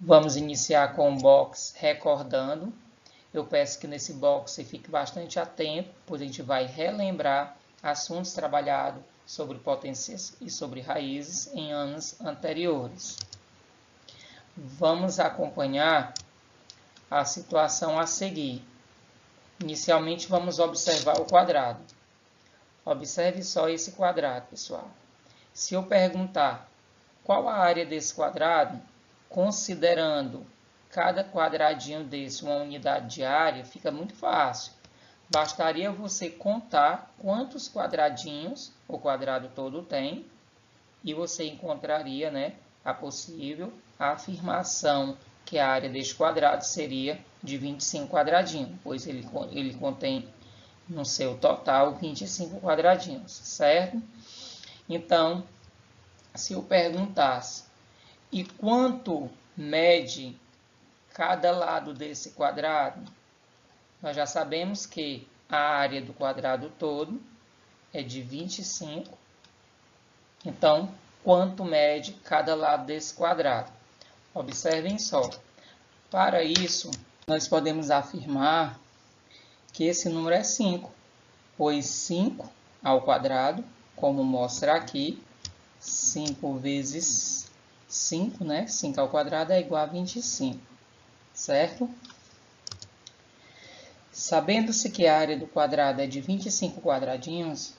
Vamos iniciar com o box recordando. Eu peço que nesse box você fique bastante atento, pois a gente vai relembrar assuntos trabalhados sobre potências e sobre raízes em anos anteriores. Vamos acompanhar a situação a seguir. Inicialmente, vamos observar o quadrado. Observe só esse quadrado, pessoal. Se eu perguntar qual a área desse quadrado, considerando cada quadradinho desse uma unidade de área, fica muito fácil. Bastaria você contar quantos quadradinhos o quadrado todo tem e você encontraria, né, a possível afirmação que a área deste quadrado seria de 25 quadradinhos, pois ele contém no seu total 25 quadradinhos, certo? Então, se eu perguntasse, e quanto mede cada lado desse quadrado? Nós já sabemos que a área do quadrado todo é de 25. Então, quanto mede cada lado desse quadrado? Observem só. Para isso, nós podemos afirmar que esse número é 5, pois 5 ao quadrado, como mostra aqui, 5 vezes 5, né? 5 ao quadrado é igual a 25, certo? Sabendo-se que a área do quadrado é de 25 quadradinhos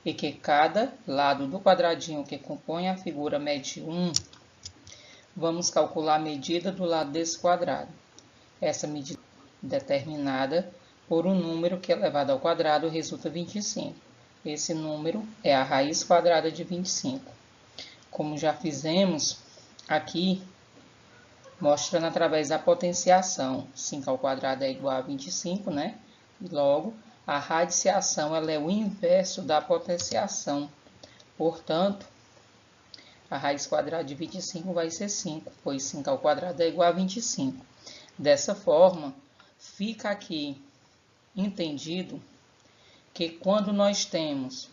e que cada lado do quadradinho que compõe a figura mede 1, vamos calcular a medida do lado desse quadrado. Essa medida determinada por um número que elevado ao quadrado resulta 25. Esse número é a raiz quadrada de 25. Como já fizemos aqui, mostrando através da potenciação. 5 ao quadrado é igual a 25, né? E logo, a radiciação ela é o inverso da potenciação. Portanto, a raiz quadrada de 25 vai ser 5, pois 5 ao quadrado é igual a 25. Dessa forma, fica aqui entendido que quando nós temos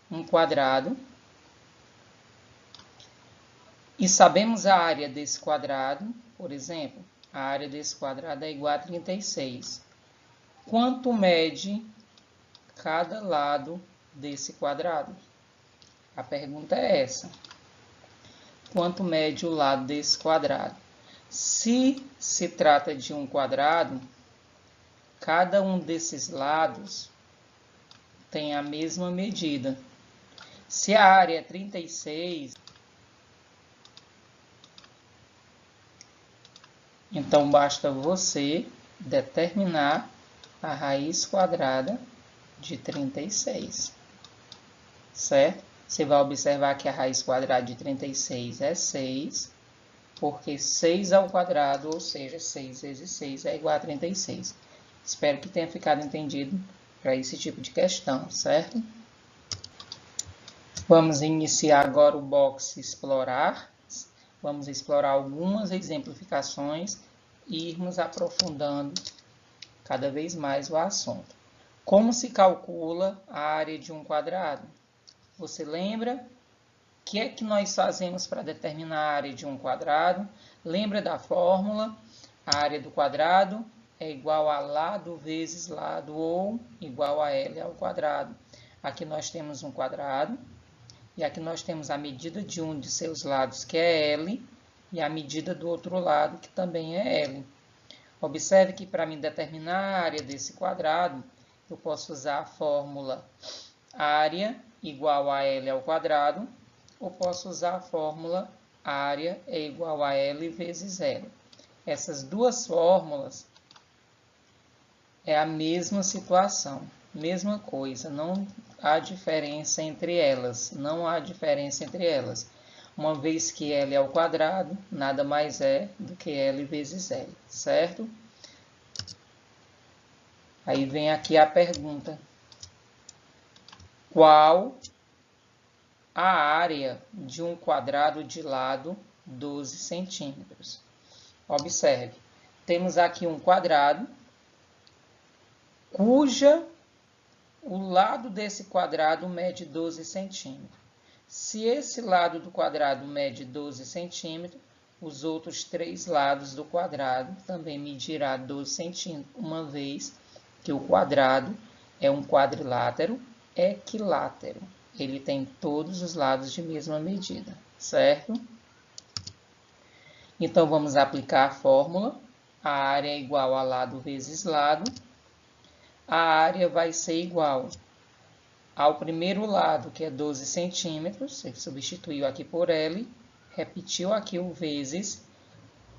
um quadrado e sabemos a área desse quadrado, por exemplo, a área desse quadrado é igual a 36. Quanto mede cada lado desse quadrado? A pergunta é essa. Quanto mede o lado desse quadrado? Se se trata de um quadrado, cada um desses lados tem a mesma medida. Se a área é 36, então basta você determinar a raiz quadrada de 36, certo? Você vai observar que a raiz quadrada de 36 é 6, porque 6 ao quadrado, ou seja, 6 vezes 6 é igual a 36. Espero que tenha ficado entendido para esse tipo de questão, certo? Vamos iniciar agora o box explorar. Vamos explorar algumas exemplificações e irmos aprofundando cada vez mais o assunto. Como se calcula a área de um quadrado? Você lembra? O que é que nós fazemos para determinar a área de um quadrado? Lembra da fórmula? A área do quadrado é igual a lado vezes lado ou igual a L ao quadrado. Aqui nós temos um quadrado e aqui nós temos a medida de um de seus lados, que é L, e a medida do outro lado, que também é L. Observe que para mim determinar a área desse quadrado, eu posso usar a fórmula área igual a L ao quadrado, ou posso usar a fórmula área é igual a L vezes L. Essas duas fórmulas é a mesma situação, mesma coisa, não há diferença entre elas, uma vez que L é ao quadrado, nada mais é do que L vezes L, certo? Aí vem aqui a pergunta: qual a área de um quadrado de lado 12 centímetros? Observe, temos aqui um quadrado, o lado desse quadrado mede 12 centímetros. Se esse lado do quadrado mede 12 centímetros, os outros 3 lados do quadrado também medirá 12 centímetros, uma vez que o quadrado é um quadrilátero equilátero. Ele tem todos os lados de mesma medida, certo? Então, vamos aplicar a fórmula. A área é igual a lado vezes lado. A área vai ser igual ao primeiro lado, que é 12 centímetros. Ele substituiu aqui por L. Repetiu aqui o vezes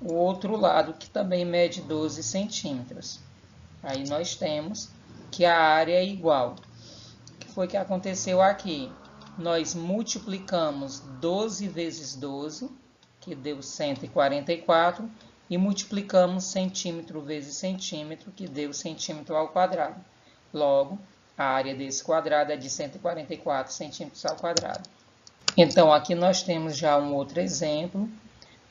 o outro lado, que também mede 12 centímetros. Aí nós temos que a área é igual. O que foi que aconteceu aqui? Nós multiplicamos 12 vezes 12, que deu 144, e multiplicamos centímetro vezes centímetro, que deu centímetro ao quadrado. Logo, a área desse quadrado é de 144 centímetros ao quadrado. Então, aqui nós temos já um outro exemplo.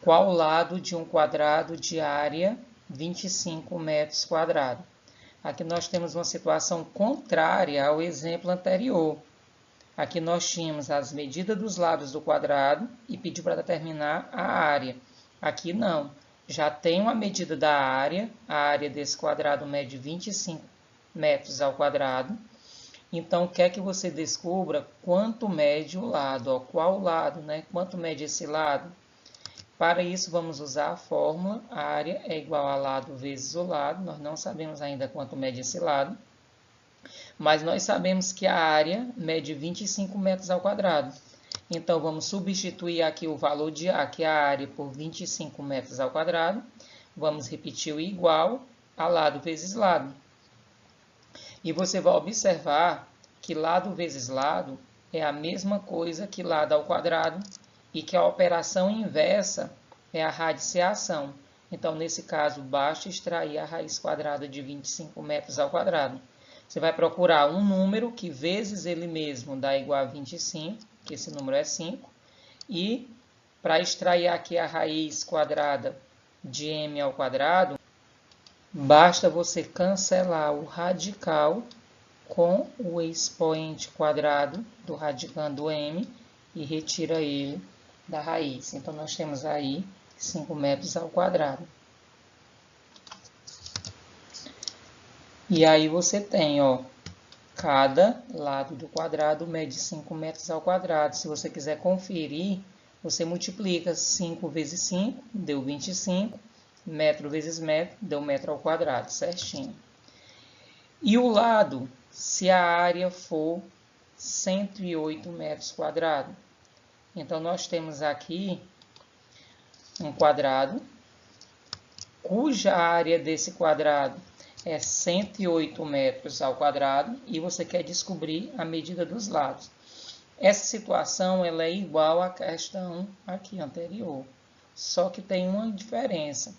Qual lado de um quadrado de área 25 metros quadrados? Aqui nós temos uma situação contrária ao exemplo anterior. Aqui nós tínhamos as medidas dos lados do quadrado e pediu para determinar a área. Aqui não. Já tem uma medida da área. A área desse quadrado mede 25 metros ao quadrado. Então, quer que você descubra quanto mede o lado, ó, qual lado, né? Quanto mede esse lado? Para isso, vamos usar a fórmula. A área é igual a lado vezes o lado. Nós não sabemos ainda quanto mede esse lado, mas nós sabemos que a área mede 25 metros ao quadrado. Então, vamos substituir aqui o valor de A, que é a área, por 25 metros ao quadrado. Vamos repetir o igual a lado vezes lado. E você vai observar que lado vezes lado é a mesma coisa que lado ao quadrado e que a operação inversa é a radiciação. Então, nesse caso, basta extrair a raiz quadrada de 25 metros ao quadrado. Você vai procurar um número que vezes ele mesmo dá igual a 25, que esse número é 5. E para extrair aqui a raiz quadrada de m ao quadrado, basta você cancelar o radical com o expoente quadrado do radicando m e retira ele da raiz. Então, nós temos aí 5 metros ao quadrado. E aí você tem, ó, cada lado do quadrado mede 5 metros ao quadrado. Se você quiser conferir, você multiplica 5 vezes 5, deu 25. Metro vezes metro, deu metro ao quadrado, certinho. E o lado, se a área for 108 metros quadrados. Então, nós temos aqui um quadrado, cuja área desse quadrado é 108 metros ao quadrado, e você quer descobrir a medida dos lados. Essa situação ela é igual à questão aqui anterior, só que tem uma diferença.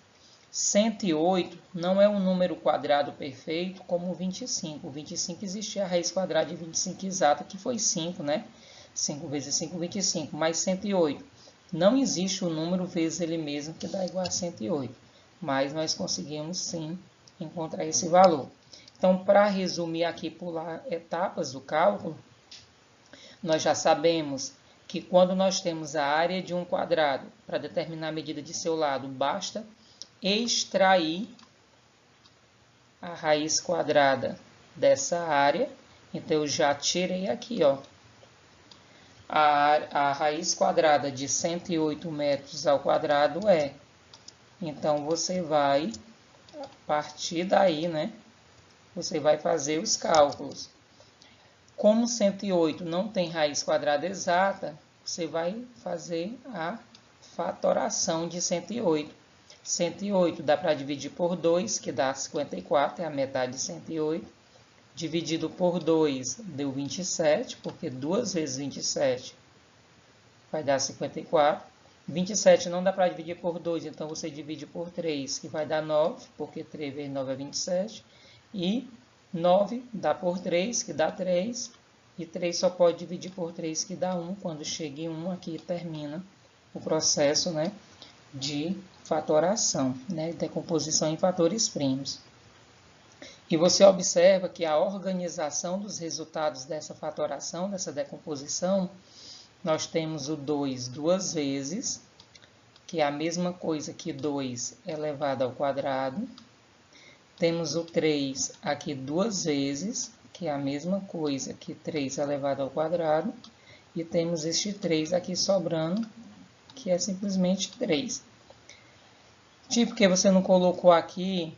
108 não é um número quadrado perfeito como o 25. O 25 existia a raiz quadrada de 25 exata, que foi 5, né? 5 vezes 5, 25. Mas 108 não existe o número vezes ele mesmo, que dá igual a 108. Mas nós conseguimos, sim, encontrar esse valor. Então, para resumir aqui, pular etapas do cálculo, nós já sabemos que quando nós temos a área de um quadrado, para determinar a medida de seu lado, basta extrair a raiz quadrada dessa área. Então, eu já tirei aqui, ó, a raiz quadrada de 108 metros ao quadrado é. Então, você vai, a partir daí, né, você vai fazer os cálculos. Como 108 não tem raiz quadrada exata, você vai fazer a fatoração de 108. 108 dá para dividir por 2, que dá 54, é a metade de 108. Dividido por 2 deu 27, porque 2 vezes 27 vai dar 54. 27 não dá para dividir por 2, então você divide por 3, que vai dar 9, porque 3 vezes 9 é 27. E 9 dá por 3, que dá 3. E 3 só pode dividir por 3, que dá 1. Quando chega em 1, aqui termina o processo, né, de fatoração, né, decomposição em fatores primos. E você observa que a organização dos resultados dessa fatoração, dessa decomposição, nós temos o 2 duas vezes, que é a mesma coisa que 2 elevado ao quadrado. Temos o 3 aqui duas vezes, que é a mesma coisa que 3 elevado ao quadrado. E temos este 3 aqui sobrando, que é simplesmente 3. Tipo, que você não colocou aqui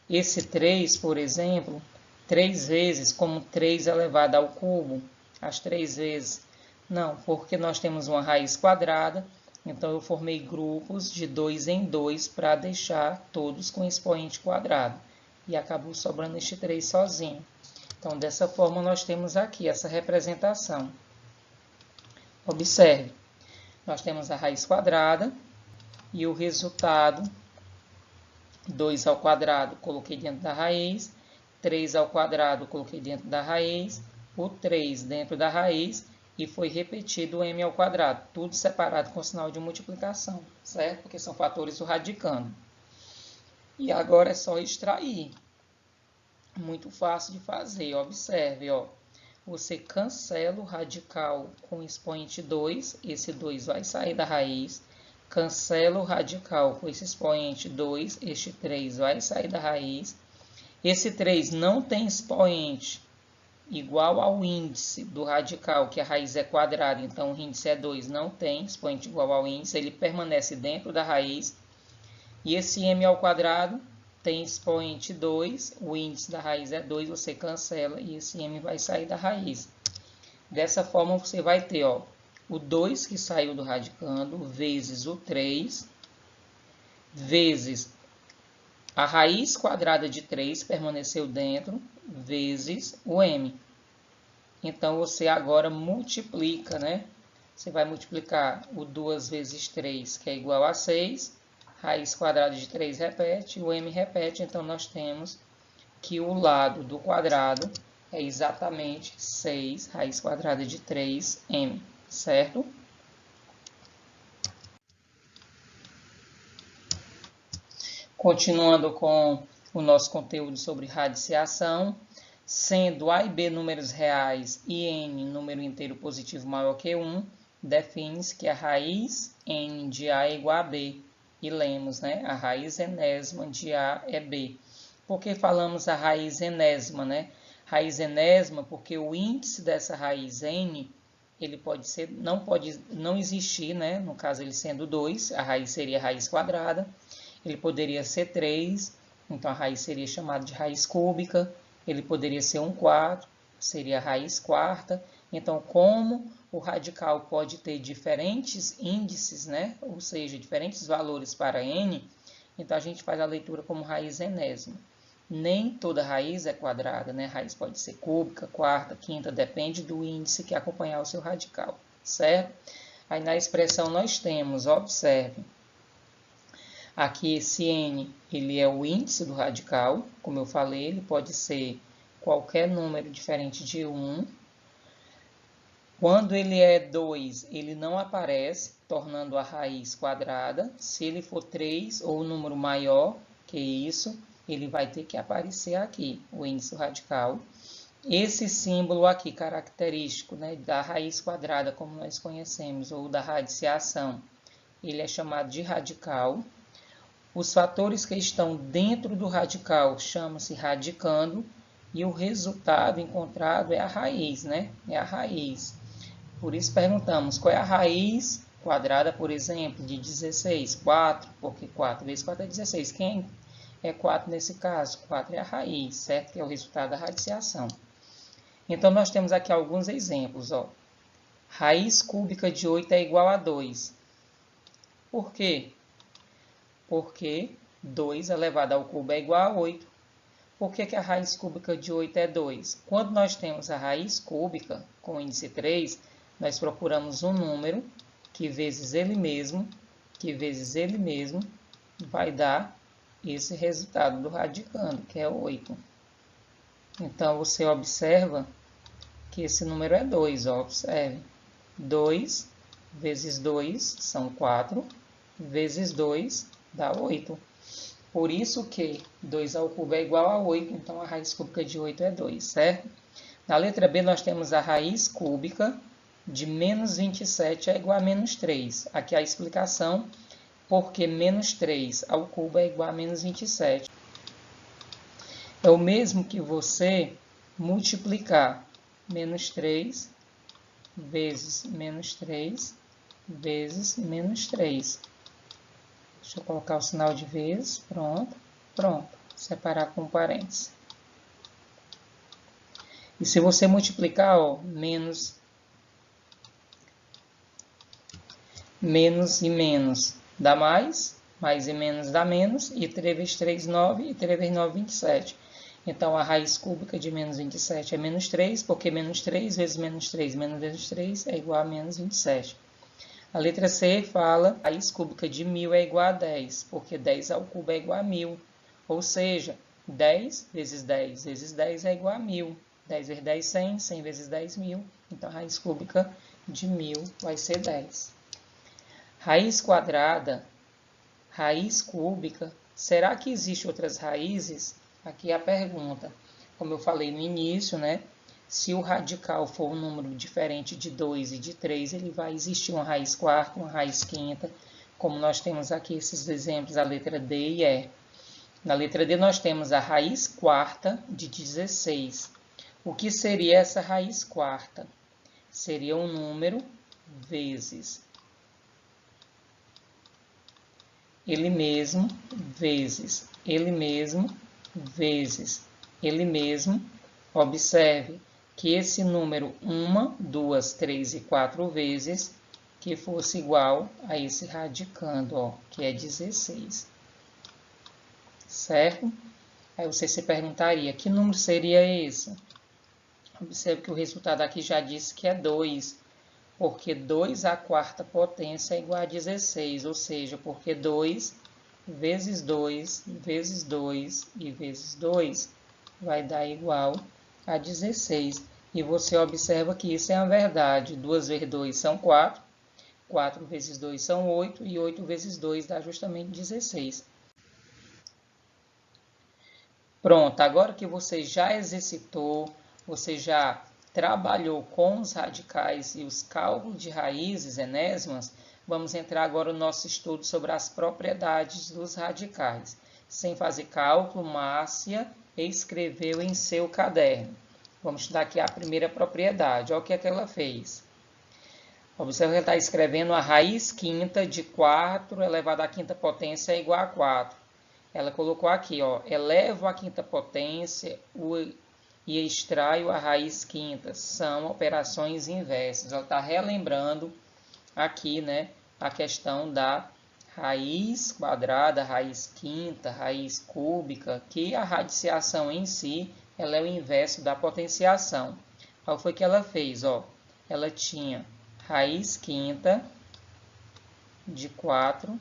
esse 3, por exemplo, 3 vezes, como 3 elevado ao cubo, as 3 vezes. Não, porque nós temos uma raiz quadrada, então eu formei grupos de 2 em 2 para deixar todos com expoente quadrado. E acabou sobrando este 3 sozinho. Então, dessa forma, nós temos aqui essa representação. Observe, nós temos a raiz quadrada e o resultado, 2 ao quadrado, coloquei dentro da raiz, 3 ao quadrado, coloquei dentro da raiz, o 3 dentro da raiz e foi repetido o m ao quadrado, tudo separado com sinal de multiplicação, certo? Porque são fatores do radicando. E agora é só extrair. Muito fácil de fazer, observe, ó. Você cancela o radical com expoente 2, esse 2 vai sair da raiz. Cancela o radical com esse expoente 2, este 3 vai sair da raiz. Esse 3 não tem expoente igual ao índice do radical, que a raiz é quadrada, então o índice é 2, não tem expoente igual ao índice, ele permanece dentro da raiz. E esse m ao quadrado tem expoente 2, o índice da raiz é 2, você cancela e esse m vai sair da raiz. Dessa forma, você vai ter, ó, o 2 que saiu do radicando, vezes o 3, vezes a raiz quadrada de 3 permaneceu dentro, vezes o m. Então, você agora multiplica, né? Você vai multiplicar o 2 vezes 3, que é igual a 6. Raiz quadrada de 3 repete, o m repete. Então, nós temos que o lado do quadrado é exatamente 6 raiz quadrada de 3m, certo? Continuando com o nosso conteúdo sobre radiciação, sendo A e B números reais e n número inteiro positivo maior que 1, define-se que a raiz n de A é igual a B. E lemos, né? A raiz enésima de A é B. Por que falamos a raiz enésima, né? Raiz enésima porque o índice dessa raiz n, ele pode ser, não existir, né? No caso, ele sendo 2, a raiz seria a raiz quadrada. Ele poderia ser 3, então a raiz seria chamada de raiz cúbica. Ele poderia ser 1/4, seria a raiz quarta. Então, como o radical pode ter diferentes índices, né? Ou seja, diferentes valores para n, então a gente faz a leitura como raiz enésima. Nem toda raiz é quadrada, né? A raiz pode ser cúbica, quarta, quinta, depende do índice que acompanhar o seu radical, certo? Aí na expressão nós temos, observe, aqui esse n, ele é o índice do radical, como eu falei, ele pode ser qualquer número diferente de 1. Quando ele é 2, ele não aparece, tornando a raiz quadrada. Se ele for 3 ou um número maior que isso, ele vai ter que aparecer aqui, o índice radical. Esse símbolo aqui, característico, né, da raiz quadrada, como nós conhecemos, ou da radiciação, ele é chamado de radical. Os fatores que estão dentro do radical chamam-se radicando, e o resultado encontrado é a raiz, né? É a raiz. Por isso perguntamos, qual é a raiz quadrada, por exemplo, de 16? 4, porque 4 vezes 4 é 16. Quem é 4 nesse caso? 4 é a raiz, certo? Que é o resultado da radiciação. Então, nós temos aqui alguns exemplos, ó. Raiz cúbica de 8 é igual a 2. Por quê? Porque 2 elevado ao cubo é igual a 8. Por que a raiz cúbica de 8 é 2? Quando nós temos a raiz cúbica com índice 3, nós procuramos um número que vezes ele mesmo, vai dar esse resultado do radicando, que é 8. Então, você observa que esse número é 2, ó, observe. 2 vezes 2 são 4, vezes 2 dá 8. Por isso que 2 ao cubo é igual a 8, então a raiz cúbica de 8 é 2, certo? Na letra B nós temos a raiz cúbica de menos 27 é igual a menos 3. Aqui a explicação, porque menos 3 ao cubo é igual a menos 27. É o mesmo que você multiplicar menos 3 vezes menos 3 vezes menos 3. Deixa eu colocar o sinal de vezes. Pronto. Pronto. Separar com parênteses. E se você multiplicar, ó, menos e menos dá mais e menos dá menos, e 3 vezes 3, 9, e 3 vezes 9, 27. Então, a raiz cúbica de menos 27 é menos 3, porque menos 3 vezes menos 3 menos 3 é igual a menos 27. A letra C fala a raiz cúbica de 1000 é igual a 10, porque 10 ao cubo é igual a 1000. Ou seja, 10 vezes 10 vezes 10 é igual a 1000. 10 vezes 10, 100. 100 vezes 10, 1000. Então, a raiz cúbica de 1000 vai ser 10. Raiz quadrada, raiz cúbica. Será que existem outras raízes? Aqui é a pergunta. Como eu falei no início, né? Se o radical for um número diferente de 2 e de 3, ele vai existir uma raiz quarta, uma raiz quinta, como nós temos aqui esses exemplos, a letra D e E. Na letra D nós temos a raiz quarta de 16. O que seria essa raiz quarta? Seria um número vezes ele mesmo, vezes ele mesmo, vezes ele mesmo. Observe que esse número 1, 2, 3 e 4 vezes que fosse igual a esse radicando, ó, que é 16. Certo? Aí você se perguntaria, que número seria esse? Observe que o resultado aqui já disse que é 2, porque 2 à quarta potência é igual a 16, ou seja, porque 2 vezes 2 vezes 2 e vezes 2 vai dar igual a 16. E você observa que isso é uma verdade. 2 vezes 2 são 4, 4 vezes 2 são 8, e 8 vezes 2 dá justamente 16. Pronto, agora que você já exercitou, você já trabalhou com os radicais e os cálculos de raízes enésimas, vamos entrar agora no nosso estudo sobre as propriedades dos radicais. Sem fazer cálculo, Márcia escreveu em seu caderno. Vamos estudar aqui a primeira propriedade. Olha o que é que ela fez. Observe que ela está escrevendo a raiz quinta de 4 elevado à quinta potência é igual a 4. Ela colocou aqui, ó, elevo a quinta potência e extraio a raiz quinta. São operações inversas. Ela está relembrando aqui, né, a questão da raiz quadrada, raiz quinta, raiz cúbica, que a radiciação em si, ela é o inverso da potenciação. Qual foi que ela fez? Ó, ela tinha raiz quinta de 4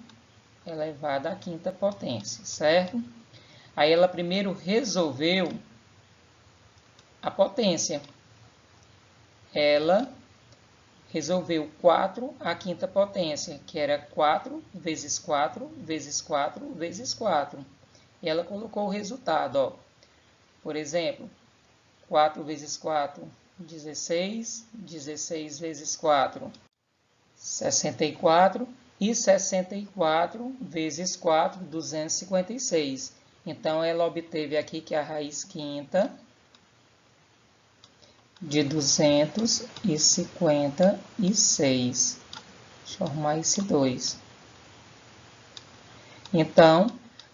elevada à quinta potência, certo? Aí ela primeiro resolveu a potência. Ela resolveu 4 à quinta potência, que era 4 vezes 4 vezes 4 vezes 4. E ela colocou o resultado, ó. Por exemplo, 4 vezes 4, 16. 16 vezes 4, 64. E 64 vezes 4, 256. Então, ela obteve aqui que a raiz quinta de 256. Deixa eu arrumar esse 2. Então,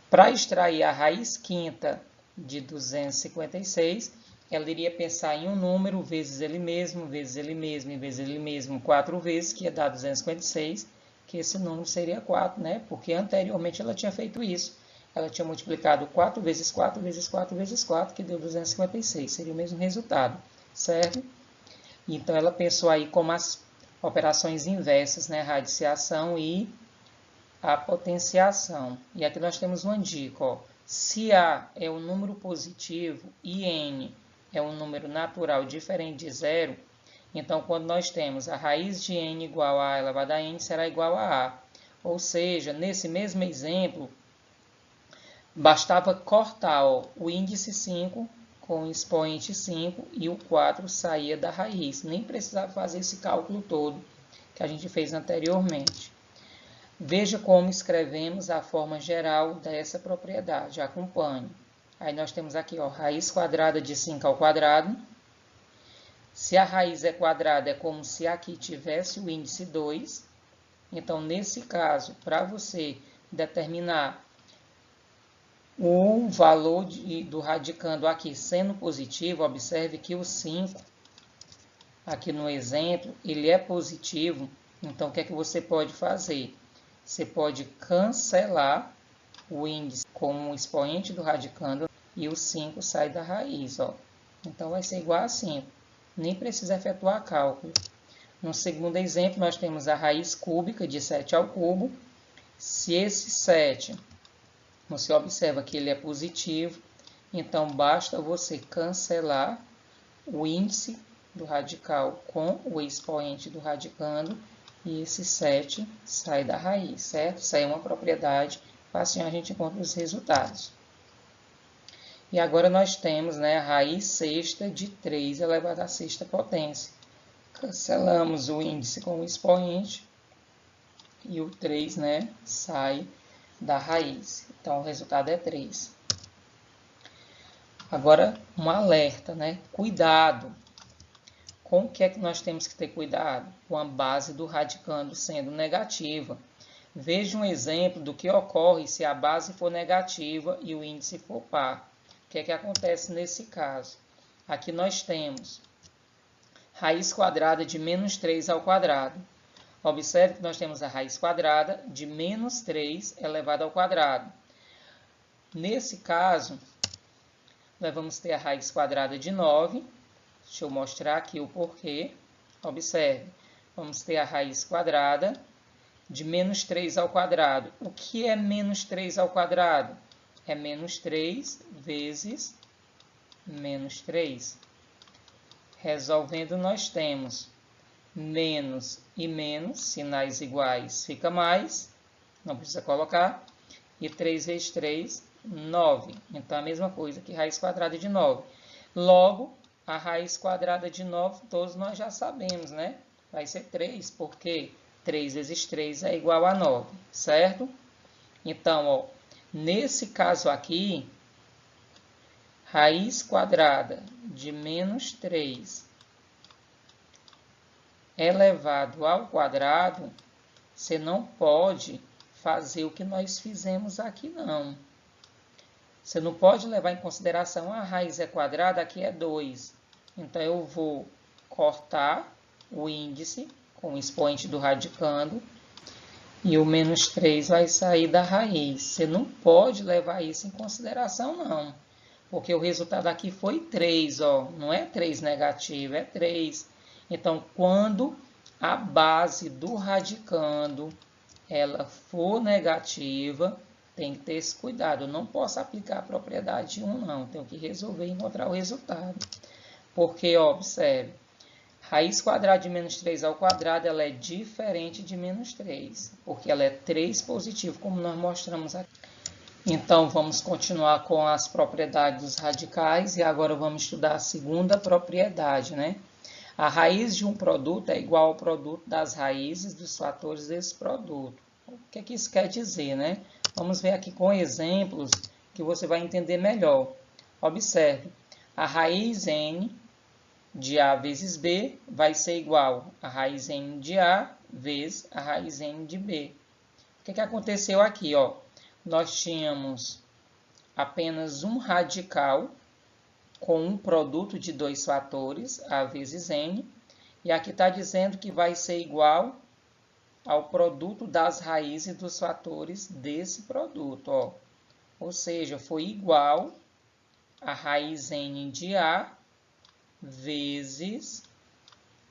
para extrair a raiz quinta de 256, ela iria pensar em um número vezes ele mesmo, vezes ele mesmo e vezes ele mesmo 4 vezes, que ia dar 256. Que esse número seria 4, né? Porque anteriormente ela tinha feito isso. Ela tinha multiplicado 4 vezes 4 vezes 4 vezes 4, que deu 256. Seria o mesmo resultado, certo? Então, ela pensou aí como as operações inversas, né? Radiciação e a potenciação. E aqui nós temos uma dica, ó. Se A é um número positivo e N é um número natural diferente de zero, então, quando nós temos a raiz de n igual a elevado a n, será igual a A. Ou seja, nesse mesmo exemplo, bastava cortar, ó, o índice 5 com o expoente 5 e o 4 saía da raiz. Nem precisava fazer esse cálculo todo que a gente fez anteriormente. Veja como escrevemos a forma geral dessa propriedade. Acompanhe. Aí nós temos aqui, ó, raiz quadrada de 5 ao quadrado. Se a raiz é quadrada, é como se aqui tivesse o índice 2. Então, nesse caso, para você determinar o valor do radicando aqui sendo positivo, observe que o 5, aqui no exemplo, ele é positivo. Então, o que é que você pode fazer? Você pode cancelar o índice com o expoente do radicando e o 5 sai da raiz, ó. Então, vai ser igual a 5. Nem precisa efetuar cálculo. No segundo exemplo, nós temos a raiz cúbica de 7 ao cubo. Se esse 7, você observa que ele é positivo, então basta você cancelar o índice do radical com o expoente do radicando e esse 7 sai da raiz, certo? Isso aí é uma propriedade, assim a gente encontra os resultados. E agora nós temos, né, a raiz sexta de 3 elevado à sexta potência. Cancelamos o índice com o expoente e o 3, né, sai da raiz. Então, o resultado é 3. Agora, um alerta, né? Cuidado. Com o que é que nós temos que ter cuidado? Com a base do radicando sendo negativa. Veja um exemplo do que ocorre se a base for negativa e o índice for par. O que é que acontece nesse caso? Aqui nós temos raiz quadrada de menos 3 ao quadrado. Observe que nós temos a raiz quadrada de menos 3 elevado ao quadrado. Nesse caso, nós vamos ter a raiz quadrada de 9. Deixa eu mostrar aqui o porquê. Observe, vamos ter a raiz quadrada de menos 3 ao quadrado. O que é menos 3 ao quadrado? É menos 3 vezes menos 3. Resolvendo, nós temos menos e menos, sinais iguais, fica mais, não precisa colocar, e 3 vezes 3, 9. Então, a mesma coisa que raiz quadrada de 9. Logo, a raiz quadrada de 9, todos nós já sabemos, né? Vai ser 3, porque 3 vezes 3 é igual a 9, certo? Então, ó, nesse caso aqui, raiz quadrada de menos 3 elevado ao quadrado, você não pode fazer o que nós fizemos aqui, não. Você não pode levar em consideração a raiz é quadrada, aqui é 2. Então, eu vou cortar o índice com o expoente do radicando e o menos 3 vai sair da raiz. Você não pode levar isso em consideração, não. Porque o resultado aqui foi 3, ó. Não é 3 negativo, é 3. Então, quando a base do radicando ela for negativa, tem que ter esse cuidado. Eu não posso aplicar a propriedade 1, não. Tenho que resolver e encontrar o resultado. Porque, ó, observe, raiz quadrada de menos 3 ao quadrado, ela é diferente de menos 3. Porque ela é 3 positivo, como nós mostramos aqui. Então, vamos continuar com as propriedades dos radicais. E agora vamos estudar a segunda propriedade, né? A raiz de um produto é igual ao produto das raízes dos fatores desse produto. O que é que isso quer dizer, né? Vamos ver aqui com exemplos que você vai entender melhor. Observe, a raiz n de A vezes B vai ser igual a raiz n de A vezes a raiz n de B. O que é que aconteceu aqui, ó? Nós tínhamos apenas um radical com um produto de dois fatores, A vezes N, e aqui está dizendo que vai ser igual ao produto das raízes dos fatores desse produto, ó. Ou seja, foi igual a raiz N de A vezes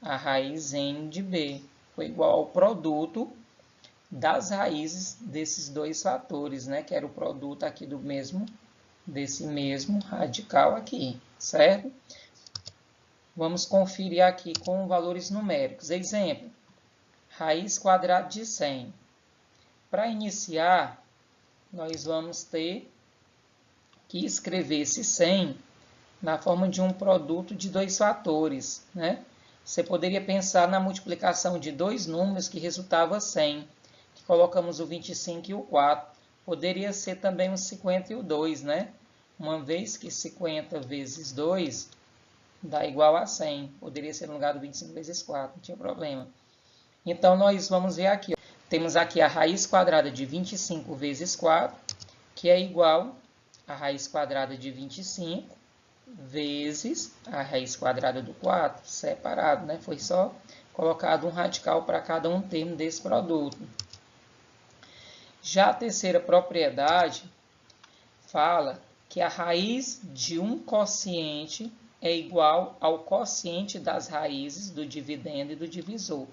a raiz N de B. Foi igual ao produto das raízes desses dois fatores, né? Que era o produto aqui desse mesmo radical aqui, certo? Vamos conferir aqui com valores numéricos. Exemplo, raiz quadrada de 100. Para iniciar, nós vamos ter que escrever esse 100 na forma de um produto de dois fatores, né? Você poderia pensar na multiplicação de dois números que resultava 100, que colocamos o 25 e o 4. Poderia ser também o 50 e o 2, né? Uma vez que 50 vezes 2 dá igual a 100. Poderia ser no lugar do 25 vezes 4, não tinha problema. Então, nós vamos ver aqui. Temos aqui a raiz quadrada de 25 vezes 4, que é igual a raiz quadrada de 25 vezes a raiz quadrada do 4, separado, né? Foi só colocado um radical para cada um termo desse produto. Já a terceira propriedade fala que a raiz de um quociente é igual ao quociente das raízes do dividendo e do divisor.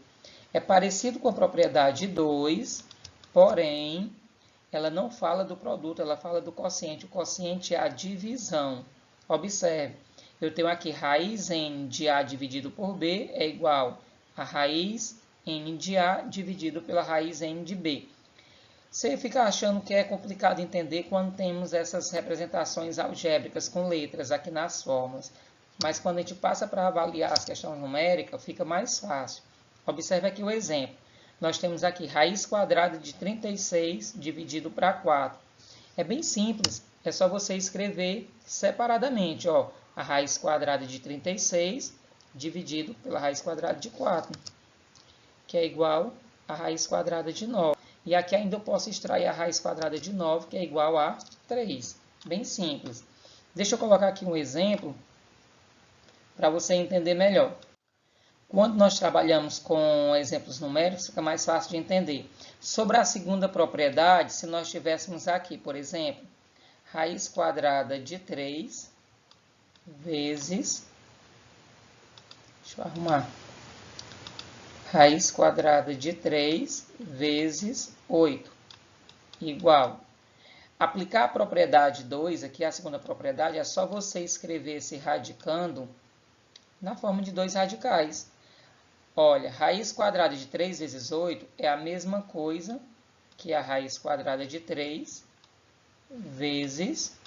É parecido com a propriedade 2, porém, ela não fala do produto, ela fala do quociente. O quociente é a divisão. Observe, eu tenho aqui raiz n de A dividido por B é igual a raiz n de A dividido pela raiz n de B. Você fica achando que é complicado entender quando temos essas representações algébricas com letras aqui nas fórmulas. Mas quando a gente passa para avaliar as questões numéricas, fica mais fácil. Observe aqui o exemplo. Nós temos aqui raiz quadrada de 36 dividido para 4. É bem simples. É só você escrever separadamente, ó, a raiz quadrada de 36 dividido pela raiz quadrada de 4, que é igual a raiz quadrada de 9. E aqui ainda eu posso extrair a raiz quadrada de 9, que é igual a 3. Bem simples. Deixa eu colocar aqui um exemplo para você entender melhor. Quando nós trabalhamos com exemplos numéricos, fica mais fácil de entender. Sobre a segunda propriedade, se nós tivéssemos aqui, por exemplo, raiz quadrada de 3 vezes, deixa eu arrumar, raiz quadrada de 3 vezes 8, igual. Aplicar a propriedade 2, aqui a segunda propriedade, é só você escrever esse radicando na forma de dois radicais. Olha, raiz quadrada de 3 vezes 8 é a mesma coisa que a raiz quadrada de 3 vezes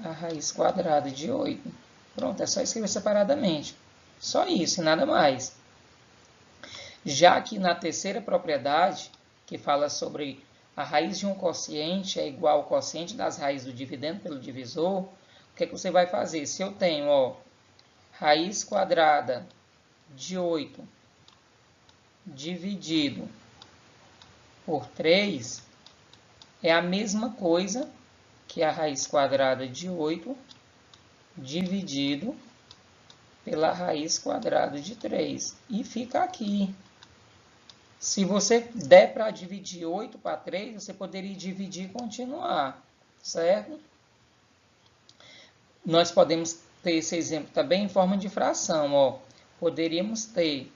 a raiz quadrada de 8. Pronto, é só escrever separadamente. Só isso e nada mais. Já que na terceira propriedade, que fala sobre a raiz de um quociente é igual ao quociente das raízes do dividendo pelo divisor, o que é que você vai fazer? Se eu tenho, ó, raiz quadrada de 8 dividido por 3 é a mesma coisa que a raiz quadrada de 8 dividido pela raiz quadrada de 3. E fica aqui. Se você der para dividir 8 para 3, você poderia dividir e continuar, certo? Nós podemos ter esse exemplo também em forma de fração, ó. Poderíamos ter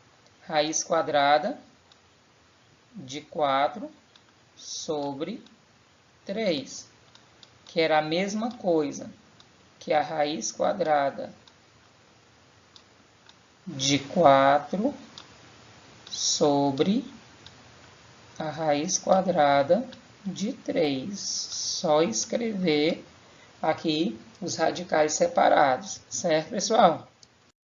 raiz quadrada de 4 sobre 3, que era a mesma coisa que a raiz quadrada de 4 sobre a raiz quadrada de 3. Só escrever aqui os radicais separados, certo, pessoal?